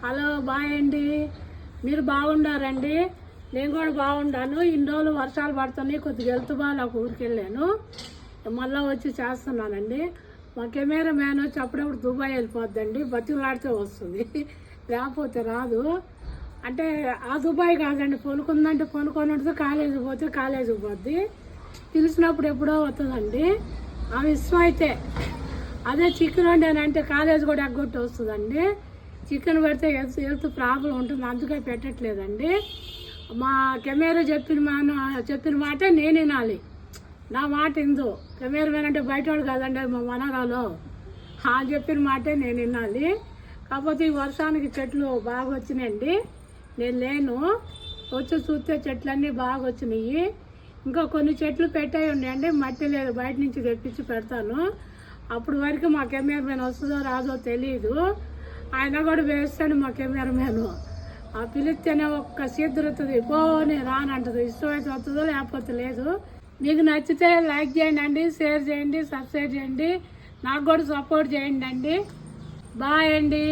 Hello bye అండి. మీరు బాగుండారండి? నేను కూడా బాగుండాను. ఇన్ని రోజులు వర్షాలు పడుతున్నాయి, కొద్దిగా హెల్త్ బాగా ఊరికి వెళ్ళాను, మళ్ళీ వచ్చి చేస్తున్నానండి. మా కెమెరా మ్యాన్ వచ్చి అప్పుడప్పుడు దుబాయ్ వెళ్ళిపోద్దండి, బతిలాడితే వస్తుంది, లేకపోతే రాదు. అంటే ఆ దుబాయ్ కాదండి, పొనుకుందంటే పొనుకొని ఉంటుంది, కాలేజీకి పోతే కాలేజీకి పోద్ది, పిలిచినప్పుడు ఎప్పుడో వస్తుందండి. ఆమె ఇష్టం అయితే. అదే చికెన్ వండానంటే కాలేజ్ కూడా ఎగ్గొట్టి వస్తుందండి. చికెన్ పెడితే హెల్త్ ప్రాబ్లం ఉంటుంది, అందుకే పెట్టట్లేదండి. మా కెమెరా చెప్పిన మాట నేను వినాలి, నా మాట ఇందు. కెమెరా మ్యాన్ అంటే బయటవాడు కాదండి, మా మనరాలు. చెప్పిన మాటే నేను వినాలి. కాకపోతే ఈ వర్షానికి చెట్లు బాగా వచ్చినాయండి, నేను లేను. వచ్చి చూస్తే చెట్లన్నీ బాగా వచ్చినాయి. ఇంకా కొన్ని చెట్లు పెట్టాయి ఉన్నాయండి, మట్టి లేదు, బయట నుంచి తెప్పించి పెడతాను. అప్పుడు వరకు మా కెమెరా మ్యాన్ వస్తుందో రాదో తెలియదు. ఆయన కూడా వేస్తాడు మా కెమెరా మ్యాన్. ఆ పిలిస్తేనే ఒక్క సీద్దురుతుంది, పోనీ రానంటుంది. ఇష్టమైతే వస్తుందో లేకపోతే లేదు. మీకు నచ్చితే లైక్ చేయండి, షేర్ చేయండి, సబ్స్క్రైబ్ చేయండి, నాకు కూడా సపోర్ట్ చేయండి అండి. బాయ్ అండి.